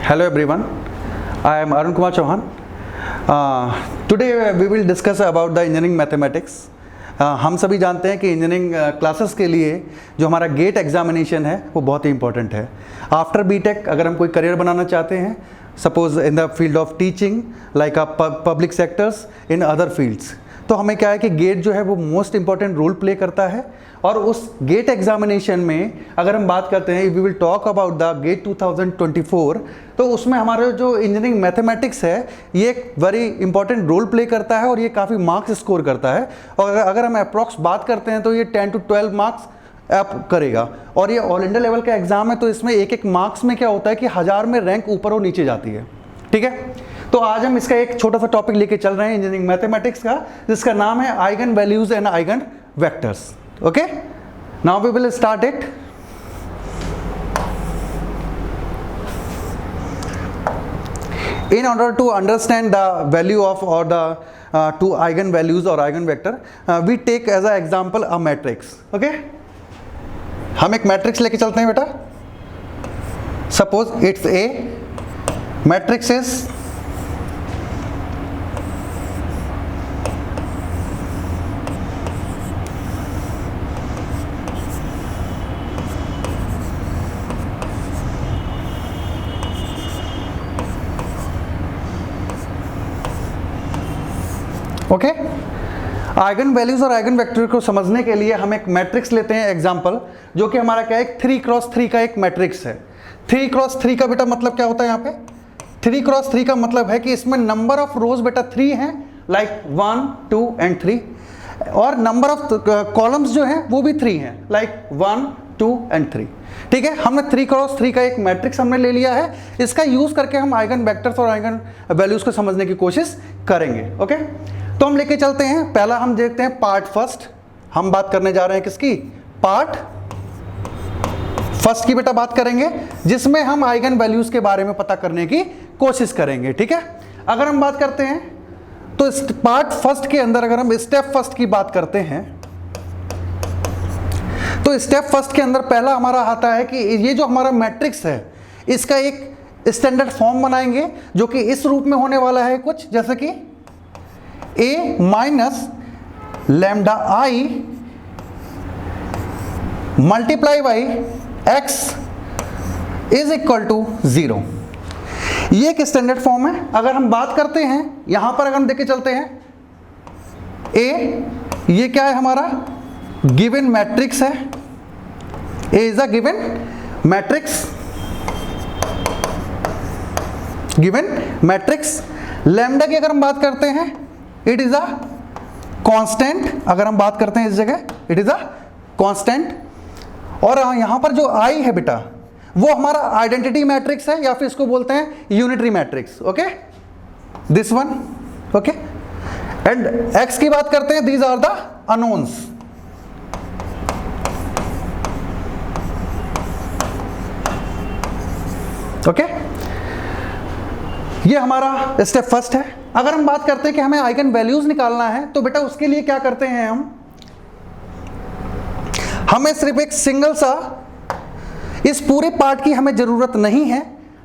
Hello everyone, I am Arun Kumar Chauhan. Today we will discuss about the engineering mathematics. हम सभी जानते हैं कि इंजीनियरिंग क्लासेस के लिए जो हमारा गेट एग्जामिनेशन है वो बहुत ही इंपॉर्टेंट है. आफ्टर बीटेक अगर हम कोई करियर बनाना चाहते हैं, suppose in the field of teaching like public sectors in other fields, तो हमें क्या है कि गेट जो है वो मोस्ट इंपॉर्टेंट रोल प्ले करता है. और उस गेट एग्जामिनेशन में अगर हम बात करते हैं, we will talk about the gate 2024, तो उसमें हमारा जो इंजीनियरिंग मैथमेटिक्स है ये एक वेरी इंपॉर्टेंट रोल प्ले करता है और ये काफ़ी मार्क्स स्कोर करता है. और अगर हम अप्रॉक्स बात करते हैं तो ये 10 to 12 मार्क्स अप करेगा. और ये ऑल इंडिया लेवल का एग्जाम है, तो इसमें एक एक मार्क्स में क्या होता है कि 1000 में रैंक ऊपर और नीचे जाती है. ठीक है, तो आज हम इसका एक छोटा सा टॉपिक लेके चल रहे हैं इंजीनियरिंग मैथमेटिक्स का, जिसका नाम है eigen values and eigen vectors. Okay, now we will start it. In order to understand the value of or the two eigen values or eigen vector, we take as a example a matrix. Okay, हम एक matrix लेके चलते हैं बेटा. Suppose it's A, matrix is okay. Eigen values और eigen vector को समझने के लिए हम एक मैट्रिक्स लेते हैं एग्जांपल, जो कि हमारा क्या है, 3x3 का एक मैट्रिक्स है. 3x3 का बेटा मतलब क्या होता है, यहाँ पे 3x3 का मतलब है कि इसमें नंबर ऑफ रोज बेटा 3 हैं, लाइक 1, 2 and 3, और नंबर ऑफ कॉलम्स जो हैं वो भी 3 हैं, लाइक 1, 2 and 3. ठीक है, हमने 3x3 का एक मैट्रिक्स हमने ले लिया है. इसका यूज करके हम आइगन वेक्टर्स और आइगन वैल्यूज को समझने की कोशिश करेंगे. ओके, तो हम लेके चलते हैं. पहला हम देखते हैं पार्ट फर्स्ट. हम बात करने जा रहे हैं किसकी, पार्ट फर्स्ट की बेटा बात करेंगे, जिसमें हम आइगन वैल्यूज के बारे में पता करने की कोशिश करेंगे. ठीक है, अगर हम बात करते हैं तो पार्ट फर्स्ट के अंदर अगर हम स्टेप फर्स्ट की बात करते हैं, तो स्टेप फर्स्ट के अंदर पहला हमारा आता है कि ये जो हमारा मैट्रिक्स है इसका एक स्टैंडर्ड फॉर्म बनाएंगे, जो कि इस रूप में होने वाला है कुछ जैसे कि A minus lambda I multiply by X is equal to 0. ये एक स्टैंडर्ड फॉर्म है. अगर हम बात करते हैं यहां पर, अगर हम देख के चलते हैं, A ये क्या है, हमारा गिवन मैट्रिक्स है. A is a given matrix, given matrix. Lambda की अगर हम बात करते हैं, इट इज अ कांस्टेंट. अगर हम बात करते हैं इस जगह, इट इज अ कांस्टेंट. और यहां पर जो आई है बेटा वो हमारा आइडेंटिटी मैट्रिक्स है, या फिर इसको बोलते हैं unitary matrix. Okay, this one. Okay, and X की बात करते हैं, these are the unknowns. Okay, ये हमारा स्टेप फर्स्ट है. अगर हम बात करते हैं कि हमें आइगन वैल्यूज निकालना है, तो बेटा उसके लिए क्या करते हैं हमें सिर्फ एक सिंगल सा, इस पूरे पार्ट की हमें जरूरत नहीं है.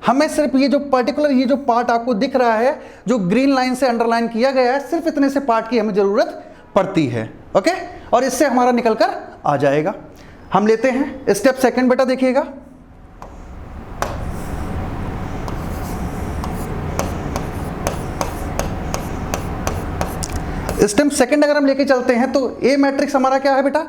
हमें सिर्फ ये जो पर्टिकुलर ये जो पार्ट आपको दिख रहा है, जो ग्रीन लाइन से अंडरलाइन किया गया है, सिर्फ इतने से पार्ट की हमें जरूरत पड़ती है. ओके, और इससे हमारा निकल कर आ जाएगा. हम लेते हैं स्टेप सेकंड बेटा, देखिएगा. स्टेप सेकंड अगर हम लेके चलते हैं, तो ए मैट्रिक्स हमारा क्या है बेटा,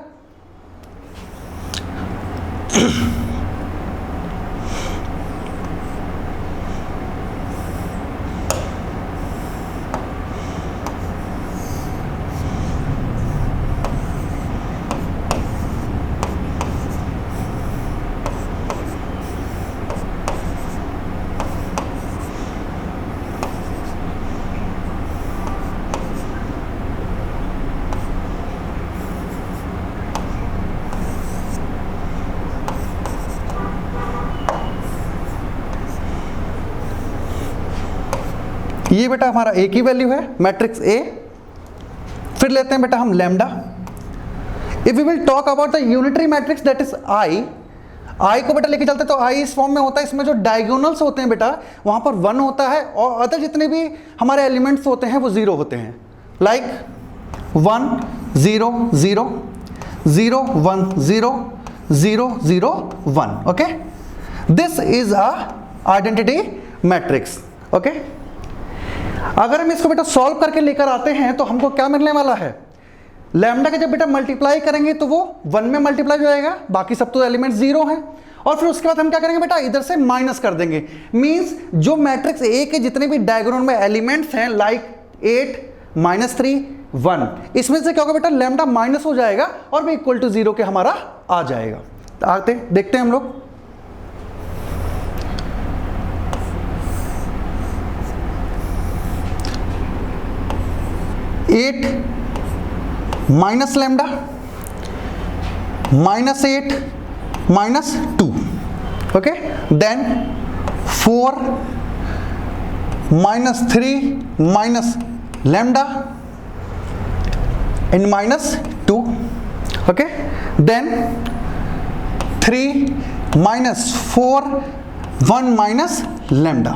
ये बेटा हमारा ए की वैल्यू है, मैट्रिक्स ए. फिर लेते हैं बेटा हम lambda. If we will talk about the unitary matrix that is I, I को बेटा लेके चलते तो आई इस फॉर्म में होता है, इसमें जो डायगोनल्स होते हैं बेटा वहां पर 1 होता है और अदर जितने भी हमारे एलिमेंट्स होते हैं वो 0 होते हैं, like 1 0 0 0 1 0 0 0 1। Okay, this is a identity matrix. Okay, अगर हम इसको बेटा सॉल्व करके लेकर आते हैं तो हमको क्या मिलने वाला है, लैम्डा का जब बेटा मल्टीप्लाई करेंगे तो वो 1 में मल्टीप्लाई हो जाएगा, बाकी सब तो एलिमेंट 0 हैं, और फिर उसके बाद हम क्या करेंगे बेटा इधर से माइनस कर देंगे। मींस जो मैट्रिक्स ए के जितने भी डायगोनल में एलिमेंट्स हैं लाइक 8 -3 1, इसमें से क्या होगा बेटा लैम्डा माइनस हो जाएगा और भी इक्वल टू 0 के हमारा आ जाएगा। तो आते देखते हैं हम लोग। 8 minus lambda -8 -2, okay, then 4 -3 lambda and -2, okay, then 3 -4 1 lambda.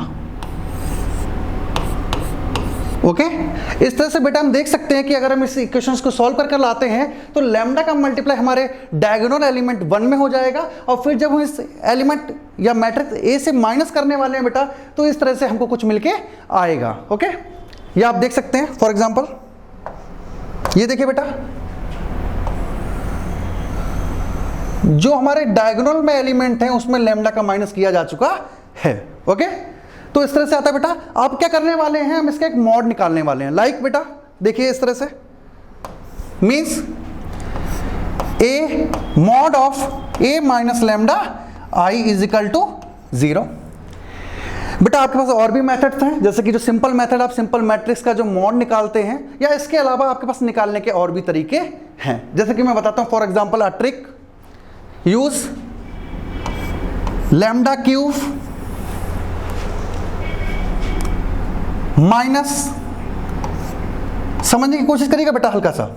Okay, इस तरह से बेटा हम देख सकते हैं कि अगर हम इस इक्वेशंस को सॉल्व करके लाते हैं तो लैम्डा का मल्टीप्लाई हमारे डायगोनल एलिमेंट 1 में हो जाएगा, और फिर जब हम इस एलिमेंट या मैट्रिक्स ए से माइनस करने वाले हैं बेटा तो इस तरह से हमको कुछ मिलके आएगा। ओके, ये आप देख सकते हैं। फॉर एग्जांपल ये देखिए बेटा, जो हमारे डायगोनल में एलिमेंट हैं उसमें लैम्डा का माइनस किया जा चुका है। ओके, तो इस तरह से आता है बेटा। अब क्या करने वाले हैं, हम इसका एक मॉड निकालने वाले हैं। लाइक बेटा देखिए इस तरह से, means A mod of A minus lambda I is equal to 0। बेटा आपके पास और भी मेथड्स हैं, जैसे कि जो सिंपल मेथड आप सिंपल मैट्रिक्स का जो मॉड निकालते हैं, या इसके अलावा आपके पास निकालने के और भी तरीके हैं। जैसे कि मैं बताता हूं, for example a trick, use lambda cube minus, समझने की कोशिश करिएगा बेटा हल्का सा,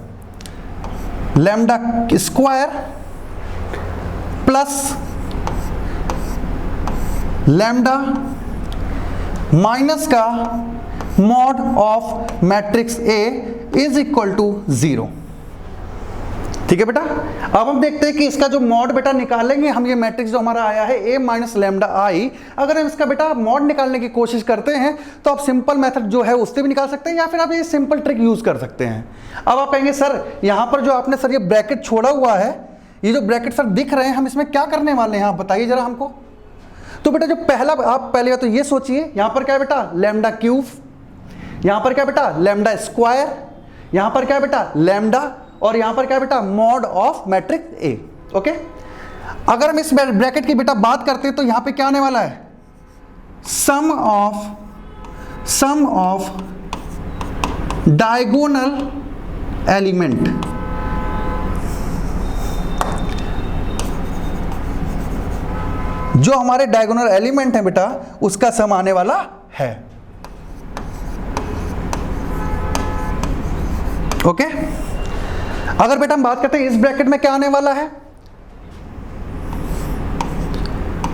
lambda square plus lambda minus का mod of matrix A is equal to 0। ठीक है बेटा, अब हम देखते हैं कि इसका जो मॉड बेटा निकालेंगे हम, ये मैट्रिक्स जो हमारा आया है ए माइनस लैम्डा आई, अगर हम इसका बेटा मॉड निकालने की कोशिश करते हैं तो आप सिंपल मेथड जो है उससे भी निकाल सकते हैं, या फिर आप ये सिंपल ट्रिक यूज कर सकते हैं। अब आप कहेंगे सर यहां पर जो आपने सर ये ब्रैकेट छोड़ा हुआ है, ये जो ब्रैकेट सर दिख रहे हैं, हम इसमें क्या करने वाले हैं आप बताइए जरा हमको। तो बेटा जो पहला, आप पहले तो ये सोचिए, यहां पर क्या है बेटा लैम्डा क्यूब, यहां पर क्या बेटा लैम्डा स्क्वायर, यहां पर क्या बेटा लैम्डा, और यहां पर क्या बेटा mod of matrix A. Okay, अगर हम इस ब्रैकेट की बेटा बात करते हैं तो यहां पे क्या आने वाला है, सम ऑफ डायगोनल एलिमेंट, जो हमारे डायगोनल एलिमेंट है बेटा उसका सम आने वाला है। ओके, अगर बेटा हम बात करते हैं इस ब्रैकेट में क्या आने वाला है,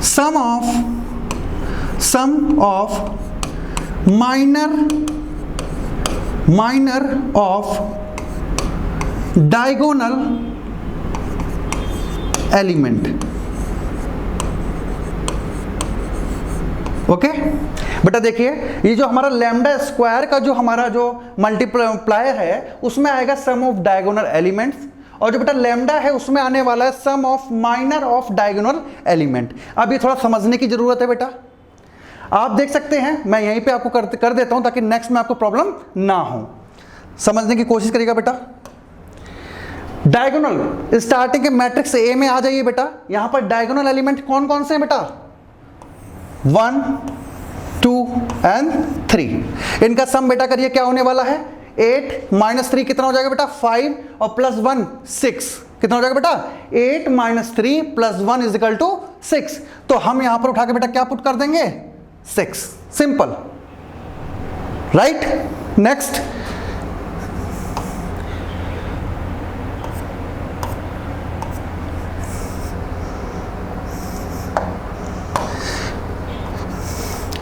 sum of minor of diagonal element. Okay बेटा देखिए, ये जो हमारा लैम्डा स्क्वायर का जो हमारा जो मल्टीप्लायर है उसमें आएगा सम ऑफ डायगोनल एलिमेंट्स, और जो बेटा लैम्डा है उसमें आने वाला है sum of minor of diagonal element. अब ये थोड़ा समझने की जरूरत है बेटा, आप देख सकते हैं, मैं यहीं पे आपको कर देता हूं ताकि नेक्स्ट में आपको प्रॉब्लम ना हो। समझने की कोशिश करिएगा बेटा। डायगोनल स्टार्टिंग के मैट्रिक्स ए में आ जाइए बेटा, यहां पर डायगोनल एलिमेंट कौन कौन से हैं बेटा, 1 2 and 3। इनका सम बेटा करिए क्या होने वाला है, 8 - 3 कितना हो जाएगा बेटा 5, और +1 6, कितना हो जाएगा बेटा 8 - 3 + 1 = 6। तो हम यहां पर उठा के बेटा क्या पुट कर देंगे 6, सिंपल, राइट। नेक्स्ट,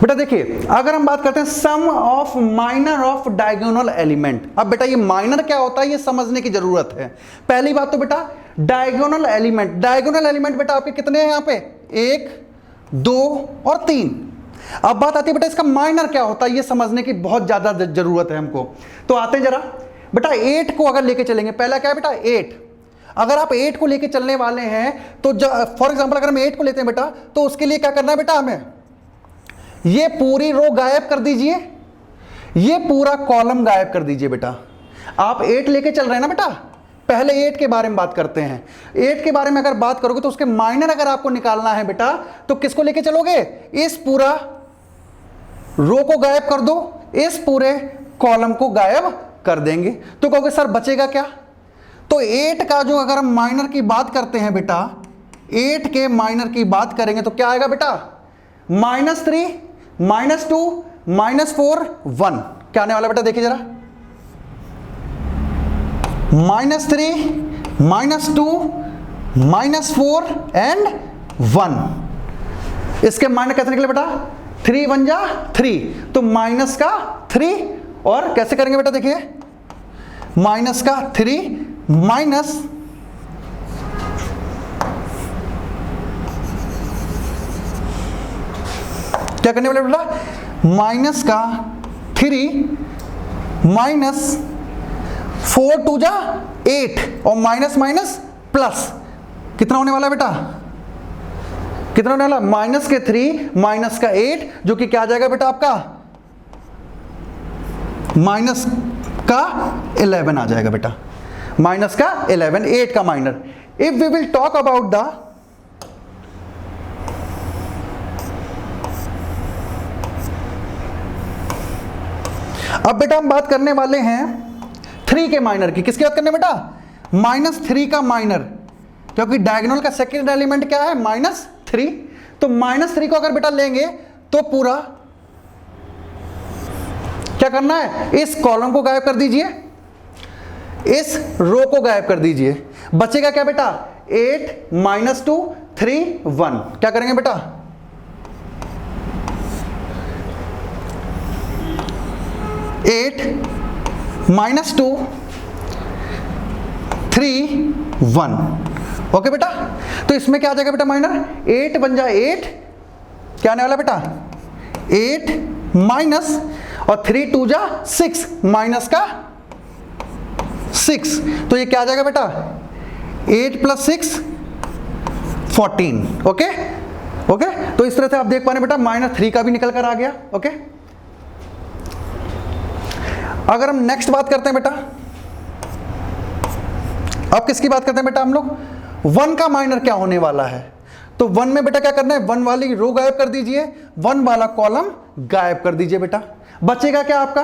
बेटा देखिए, अगर हम बात करते हैं sum of minor of diagonal element, अब बेटा ये माइनर क्या होता है ये समझने की जरूरत है। पहली बात तो बेटा डायगोनल एलिमेंट बेटा आपके कितने हैं यहाँ पे, 1 2 और 3। अब बात आती है बेटा इसका माइनर क्या होता है ये समझने की बहुत ज्यादा जरूरत है हमको। तो आते हैं जरा बेटा 8 को अगर लेके चलेंगे, पहला क्या है बेटा 8। अगर आप 8 को लेके चलने वाले हैं तो फॉर एग्जांपल अगर हम 8 को लेते हैं बेटा, तो उसके लिए क्या करना है बेटा, हमें ये पूरी रो गायब कर दीजिए, ये पूरा कॉलम गायब कर दीजिए बेटा। आप 8 लेके चल रहे हैं ना बेटा, पहले 8 के बारे में बात करते हैं। 8 के बारे में अगर बात करोगे तो उसके माइनर अगर आपको निकालना है बेटा, तो किसको लेके चलोगे, इस पूरा रो को गायब कर दो, इस पूरे कॉलम को गायब कर देंगे। तो कहोगे सर बचेगा क्या, तो 8 का जो अगर हम माइनर की बात करते हैं बेटा, 8 के माइनर की बात करेंगे तो क्या आएगा बेटा, -3 -2 -4 1। क्या आने वाला बेटा देखिए जरा, -3 -2 -4 एंड 1। इसके माइनर कैसे निकले बेटा, 3 1 जा 3, तो माइनस का 3, और कैसे करेंगे बेटा देखिए, माइनस का 3 माइनस क्या करने वाले बेटा, माइनस का 3 माइनस 4 2 जा 8 और माइनस माइनस प्लस, कितना होने वाला बेटा, कितना होने वाला, माइनस के 3 माइनस का 8, जो कि क्या आ जाएगा बेटा आपका माइनस का 11 आ जाएगा बेटा, माइनस का 11, 8 का minor. If we will talk about the अब बेटा हम बात करने वाले हैं 3 के माइनर की। किसकी बात करने बेटा, -3 का माइनर, क्योंकि डायगोनल का सेकंड एलिमेंट क्या है -3। तो -3 को अगर बेटा लेंगे तो पूरा क्या करना है, इस कॉलम को गायब कर दीजिए, इस रो को गायब कर दीजिए, बचेगा क्या बेटा 8 -2 3 1। क्या करेंगे बेटा, 8 -2 3 1। ओके बेटा, तो इसमें क्या आ जाएगा बेटा माइनर, 8 बन जाए 8, क्या आने वाला बेटा 8 माइनस और 3 2 जा 6, माइनस का 6, तो ये क्या आ जाएगा बेटा 8 + 6 14। ओके ओके, तो इस तरह से आप देख पा रहे बेटा -3 का भी निकल कर आ गया। ओके, अगर हम नेक्स्ट बात करते हैं बेटा, अब किसकी बात करते हैं बेटा हम लोग, 1 का माइनर क्या होने वाला है। तो 1 में बेटा क्या करना है, 1 वाली रो गायब कर दीजिए, 1 वाला कॉलम गायब कर दीजिए बेटा। बचेगा क्या आपका,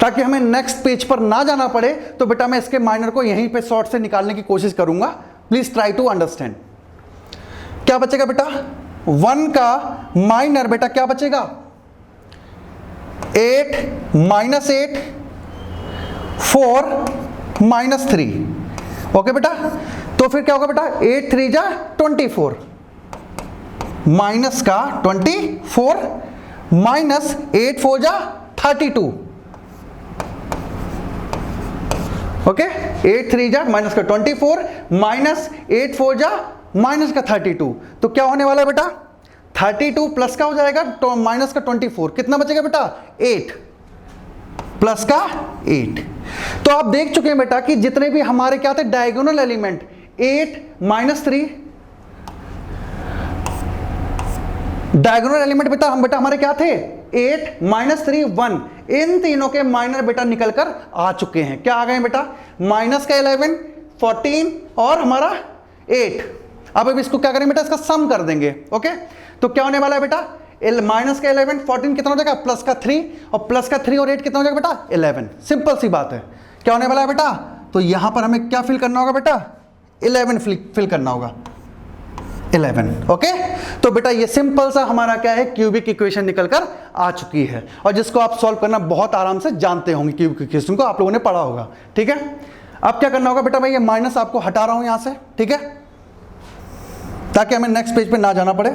ताकि हमें नेक्स्ट पेज पर ना जाना पड़े, तो बेटा मैं इसके माइनर को यहीं पे शॉर्ट से निकालने की कोशिश करूंगा। Please try to understand. क्या बचेगा बेटा, 1 का माइनर बेटा क्या बचेगा, 8 -8 4 -3। ओके बेटा, तो फिर क्या होगा बेटा 8 3 जा 24, माइनस का 24 माइनस 8 4 जा 32। ओके, 8 3 जा माइनस का 24 माइनस 8 4 जा माइनस का 32। तो क्या होने वाला है बेटा 32 प्लस का हो जाएगा तो माइनस का 24, कितना बचेगा बेटा 8 प्लस का 8। तो आप देख चुके हैं बेटा कि जितने भी हमारे क्या थे डायगोनल एलिमेंट 8 -3 डायगोनल एलिमेंट बेटा हमारे क्या थे 8 -3 1, इन तीनों के माइनर बेटा निकल कर आ चुके हैं। क्या आ गए बेटा माइनस का 11 14 और हमारा 8। अब इसको क्या करेंगे बेटा इसका सम कर देंगे। ओके, तो क्या होने वाला है बेटा माइनस का 11 14 कितना हो जाएगा प्लस का 3 और प्लस का 3 और 8 कितना हो जाएगा बेटा 11। सिंपल सी बात है। क्या होने वाला है बेटा, तो यहां पर हमें क्या फिल करना होगा बेटा 11 फिल करना होगा 11। ओके, तो बेटा ये सिंपल सा हमारा क्या है क्यूबिक इक्वेशन निकल कर आ चुकी है, और जिसको आप सॉल्व करना बहुत आराम से जानते होंगे, क्यूबिक इक्वेशन को आप लोगों ने पढ़ा होगा। ठीक है, अब क्या करना होगा बेटा मैं ये माइनस आपको हटा रहा हूं यहां से, ठीक है, ताकि हमें नेक्स्ट पेज पे ना जाना पड़े।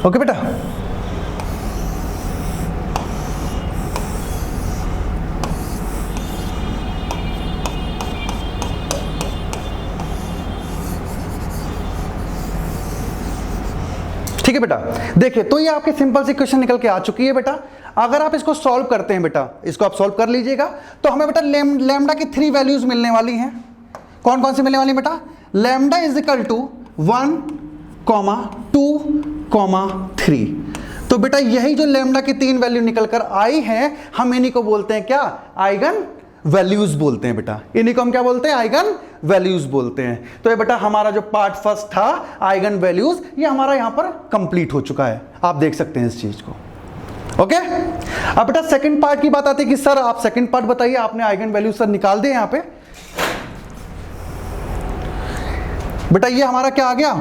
ओके बेटा, ठीक है बेटा। देखिए तो ये आपके सिंपल सी क्वेश्चन निकल के आ चुकी है बेटा। अगर आप इसको सॉल्व करते हैं बेटा, इसको आप सॉल्व कर लीजिएगा, तो हमें बेटा लैम्डा की 3 वैल्यूज मिलने वाली हैं। कौन कौन सी मिलने वाली बेटा? Lambda is equal to 1, 2, 3। तो बेटा यही जो लैम्डा की 3 वैल्यू निकल कर आई है, हम इन्हीं को बोलते हैं क्या? आइगन वैल्यूज बोलते हैं बेटा। इन्हीं को हम क्या बोलते हैं? आइगन वैल्यूज बोलते हैं। तो ये बेटा हमारा जो पार्ट फर्स्ट था आइगन वैल्यूज, ये हमारा यहां पर कंप्लीट हो चुका है। आप देख सकते हैं इस चीज को। ओके, अब बेटा सेकंड पार्ट की बात आती है कि सर आप सेकंड पार्ट बताइए, आपने आइगन वैल्यूज सर निकाल दिए यहां पे। बेटा ये हमारा क्या आ गया?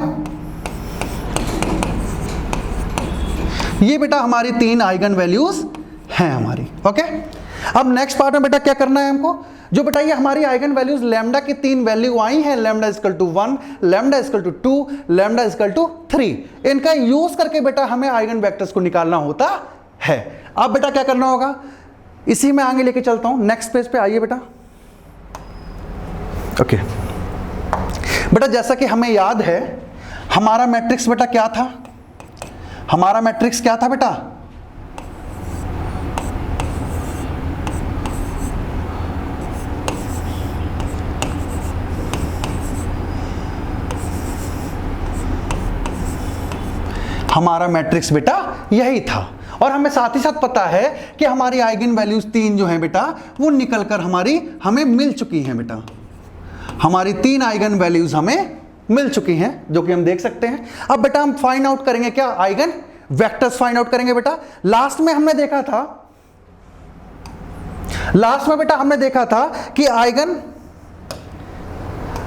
ये बेटा हमारी 3 आइगन वैल्यूज हैं हमारी। ओके, अब नेक्स्ट पार्ट में बेटा क्या करना है हमको? जो बेटा ये हमारी आइगन वैल्यूज लैम्डा की 3 वैल्यू आई हैं, lambda equal to 1, lambda equal to 2, lambda equal to 3, इनका यूज करके बेटा हमें आइगन वेक्टर्स को निकालना होता है। अब बेटा क्या करना होगा, इसी में आगे लेके चलता हूं। नेक्स्ट पेज पे आइए बेटा। ओके बेटा, जैसा कि हमें याद है हमारा मैट्रिक्स बेटा क्या था? हमारा मैट्रिक्स क्या था बेटा? हमारा मैट्रिक्स बेटा यही था। और हमें साथ ही साथ पता है कि हमारी आइगन वैल्यूज 3 जो हैं बेटा वो निकलकर हमें मिल चुकी हैं बेटा। हमारी 3 आइगन वैल्यूज हमें मिल चुकी हैं, जो कि हम देख सकते हैं। अब बेटा हम फाइंड आउट करेंगे क्या? आइगन वेक्टर्स फाइंड आउट करेंगे बेटा। लास्ट में बेटा हमने देखा था कि आइगन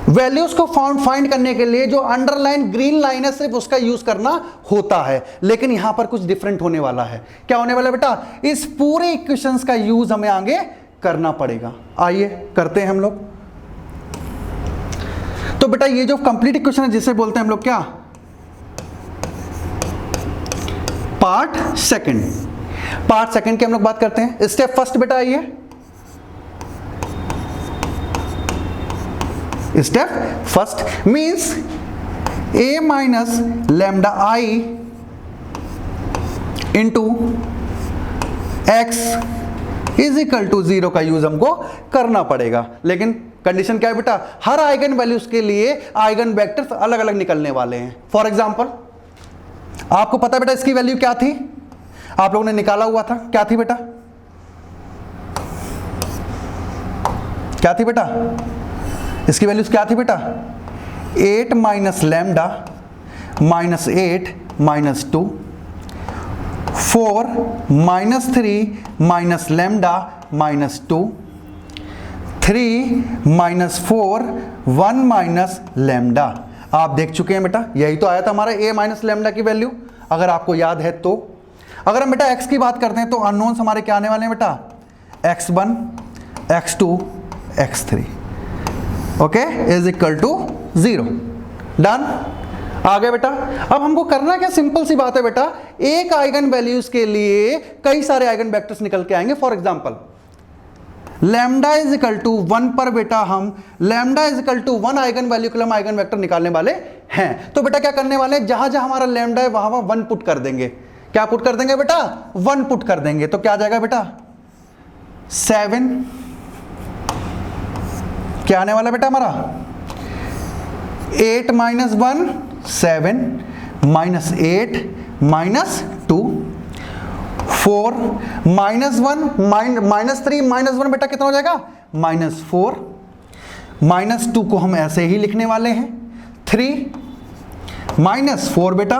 वैल्यूज को फाइंड करने के लिए जो अंडरलाइन ग्रीन लाइन है सिर्फ उसका यूज करना होता है, लेकिन यहां पर कुछ डिफरेंट होने वाला है। क्या होने वाला है बेटा? इस पूरे इक्वेशंस का यूज हमें आगे करना पड़ेगा। आइए करते हैं हम लोग। तो बेटा ये जो कंप्लीट इक्वेशन है जिसे बोलते हैं हम लोग क्या? Part second. पार्ट सेकंड की हम लोग बात करते हैं। स्टेप फर्स्ट बेटा आइए। Step first means a minus lambda I into X is equal to 0 का यूज हमको करना पड़ेगा। लेकिन कंडीशन क्या है बेटा? हर आइगन वैल्यूज के लिए आइगन वेक्टर्स अलग अलग निकलने वाले हैं। फॉर एग्जांपल आपको पता बेटा इसकी वैल्यू क्या थी? आप लोगों ने निकाला हुआ था, क्या थी बेटा? क्या थी बेटा? इसकी वैल्यूज क्या थी बेटा? 8 minus lambda minus 8 minus 2, 4 minus 3 minus lambda minus 2, 3 minus 4 1 minus lambda. आप देख चुके हैं बेटा, यही तो आया था हमारा a माइनस लैम्डा की वैल्यू, अगर आपको याद है तो। अगर हम बेटा x की बात करते हैं तो अननोन्स हमारे क्या आने वाले हैं बेटा? x1, x2, x3 okay is equal to 0। Done, आ गया बेटा। अब हमको करना क्या? सिंपल सी बात है बेटा, एक आइगन वैल्यूज के लिए कई सारे आइगन वेक्टर्स निकल के आएंगे। For example lambda is equal to 1 पर बेटा हम lambda is equal to 1 eigen value के लिए हम आइगन वेक्टर निकालने वाले हैं। तो बेटा क्या करने वाले हैं? जहां जहां हमारा लैम्डा है वहां 1 पुट कर देंगे। क्या पुट कर देंगे बेटा? 1 पुट कर देंगे। तो क्या आ जाएगा बेटा? 7। क्या आने वाला बेटा हमारा? 8 minus 1 7 minus 8 minus 2, 4 minus 1 minus 3 minus 1 बेटा कितना हो जाएगा? -4। माइनस 2 को हम ऐसे ही लिखने वाले हैं। 3 माइनस 4 बेटा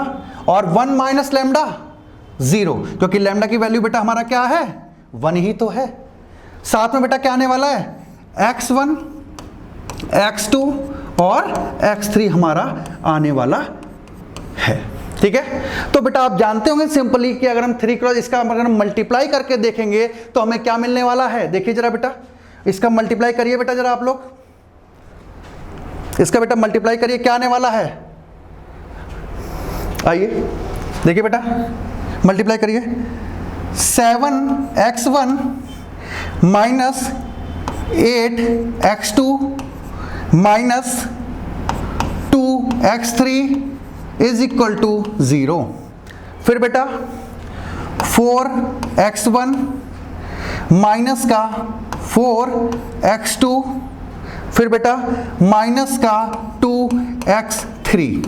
और 1 माइनस लैम्डा 0, क्योंकि लैम्डा की वैल्यू बेटा हमारा क्या है? 1 ही तो है। साथ में बेटा क्या आने वाला है? x1 x2 और x3 हमारा आने वाला है। ठीक है, तो बेटा आप जानते होंगे सिंपली कि अगर हम 3 क्रॉस इसका अगर हम मल्टीप्लाई करके देखेंगे तो हमें क्या मिलने वाला है? देखिए जरा बेटा, इसका मल्टीप्लाई करिए बेटा जरा आप लोग, इसका बेटा मल्टीप्लाई करिए, क्या आने वाला है? आइए देखिए बेटा, मल्टीप्लाई करिए, 7x1 minus 8x2 minus 2x3 is equal to 0। फिर बेटा 4x1 माइनस का 4x2, फिर बेटा माइनस का 2x3।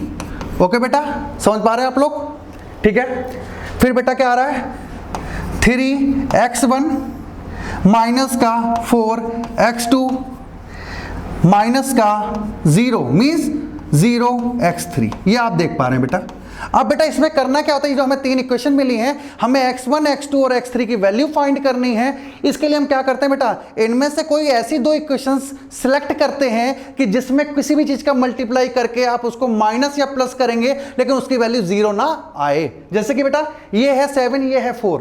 ओके बेटा, समझ पा रहे हैं आप लोग? ठीक है। फिर बेटा क्या आ रहा है, 3x1 माइनस का 4x2 माइनस का 0 मीन्स 0x3। ये आप देख पा रहे हैं बेटा। अब बेटा इसमें करना क्या होता है, जो हमें तीन इक्वेशन मिली हैं, हमें x1, x2 और x3 की वैल्यू फाइंड करनी है। इसके लिए हम क्या करते हैं बेटा, इनमें से कोई ऐसी दो इक्वेशंस सिलेक्ट करते हैं कि जिसमें किसी भी चीज का मल्टीप्लाई करके आप उसको माइनस या प्लस करेंगे लेकिन उसकी वैल्यू 0 ना आए। जैसे कि बेटा ये है 7, ये है 4,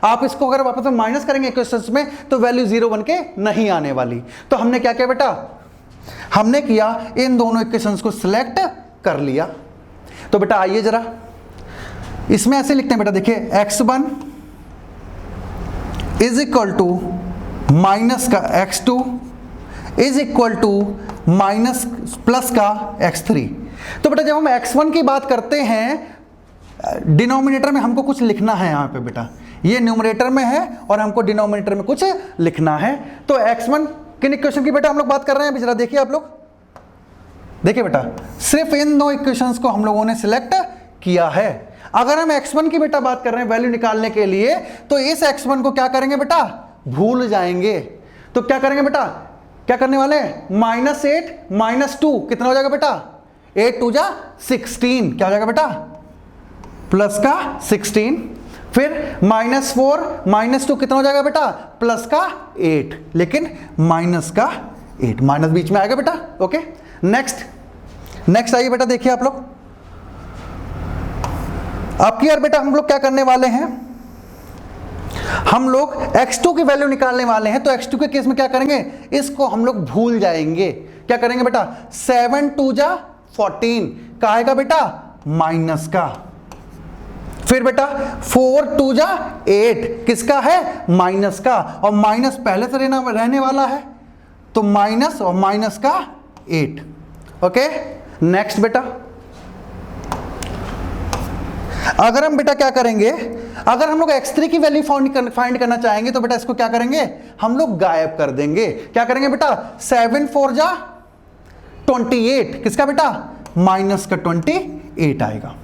आप इसको अगर वापस में माइनस करेंगे इक्वेशंस में तो वैल्यू 0 बन के नहीं आने वाली। तो हमने क्या किया बेटा, हमने किया इन दोनों इक्वेशंस को सिलेक्ट कर लिया। तो बेटा आइए जरा इसमें ऐसे लिखते हैं बेटा, देखिए x1 is equal to minus का x2 is equal to minus plus का x3। तो बेटा जब हम x1 की बात करते हैं, डिनोमिनेटर में हमको कुछ लिखना है यहाँ पे बेटा, ये न्यूमरेटर में है और हमको डिनोमिनेटर में कुछ लिखना है। तो x1 किन इक्वेशन की बेटा हम लोग बात कर रहे हैं, जरा देखिए आप लोग। देखिए बेटा सिर्फ इन दो इक्वेशंस को हम लोगों ने सिलेक्ट किया है। अगर हम x1 की बेटा बात कर रहे हैं वैल्यू निकालने के लिए, तो इस x1 को क्या करेंगे बेटा, भूल जाएंगे। तो क्या करेंगे बेटा, क्या करने वाले हैं, -8 -2 कितना हो जाएगा बेटा, 8 2 जा 16, क्या हो जाएगा बेटा, प्लस का 16। फिर -4 -2 कितना हो जाएगा बेटा, प्लस का 8, लेकिन माइनस का 8, माइनस बीच में आएगा बेटा। ओके, नेक्स्ट आइए बेटा, देखिए आप लोग। अब की यार बेटा हम लोग क्या करने वाले हैं, हम लोग x2 की वैल्यू निकालने वाले हैं। तो x2 के केस में क्या करेंगे, इसको हम लोग भूल जाएंगे। क्या करेंगे बेटा, 7 2 जा 14 का आएगा बेटा, माइनस का। फिर बेटा 4 2 जा 8 किसका है, माइनस का, और माइनस पहले से रहने वाला है, तो माइनस और माइनस का 8। ओके, नेक्स्ट बेटा अगर हम बेटा क्या करेंगे, अगर हम लोग x3 की वैल्यू फाइंड करना चाहेंगे तो बेटा इसको क्या करेंगे, हम लोग गायब कर देंगे। क्या करेंगे बेटा, 7 4 जा 28 किसका बेटा, माइनस का 28 आएगा।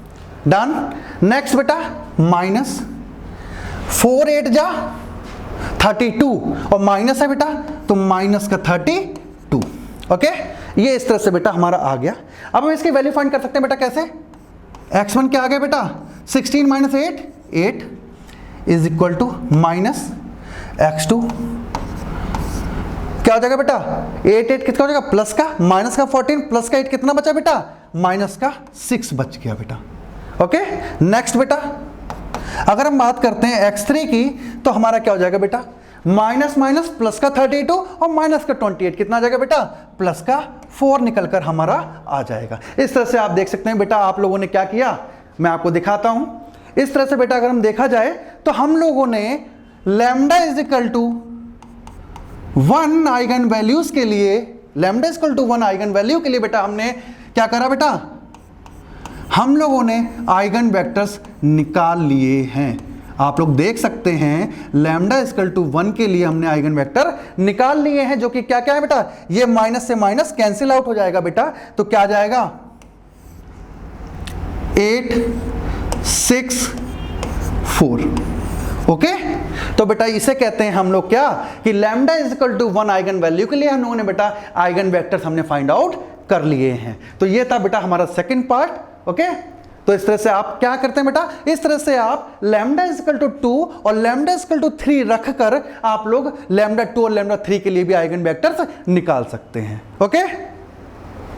डन। नेक्स्ट बेटा माइनस 4 8 जा 32 और माइनस है बेटा, तो माइनस का 32। ओके, ये इस तरह से बेटा हमारा आ गया। अब हम इसकी वैल्यू फाइंड कर सकते हैं बेटा, कैसे, x1 क्या आ गया बेटा, 16 minus 8 is equal to minus x2 क्या हो जाएगा बेटा, 8 कितना हो जाएगा, प्लस का, माइनस का 14 प्लस का 8 कितना बचा बेटा, माइनस का 6 बच गया बेटा। ओके, नेक्स्ट बेटा अगर हम बात करते हैं x3 की, तो हमारा क्या हो जाएगा बेटा, माइनस माइनस प्लस का 32 और माइनस का 28 कितना आ जाएगा बेटा, प्लस का 4 निकलकर हमारा आ जाएगा। इस तरह से आप देख सकते हैं बेटा आप लोगों ने क्या किया, मैं आपको दिखाता हूं। इस तरह से बेटा अगर हम देखा जाए तो हम लोगों ने lambda is equal to 1 eigen values के लिए, lambda is equal to 1 eigen value के लिए बेटा हमने क्या करा बेटा, हम लोगों ने आइगन वेक्टर्स निकाल लिए हैं। आप लोग देख सकते हैं लैम्डा इक्वल टू 1 के लिए हमने आइगन वेक्टर निकाल लिए हैं, जो कि क्या क्या है बेटा, ये माइनस से माइनस कैंसिल आउट हो जाएगा बेटा, तो क्या जाएगा 8 6 4। ओके, तो बेटा इसे कहते हैं हम लोग क्या, कि lambda equal to 1 eigen value के लिए हम लोगों ने बेटा आइगन वेक्टर्स हमने फाइंड आउट कर लिए हैं। तो ये था बेटा हमारा सेकंड पार्ट। ओके, तो इस तरह से आप क्या करते हैं बेटा, इस तरह से आप लैम्डा इक्वल टू 2 और लैम्डा इक्वल टू 3 रखकर आप लोग लैम्डा 2 और लैम्डा 3 के लिए भी आइगन वेक्टर्स निकाल सकते हैं। ओके।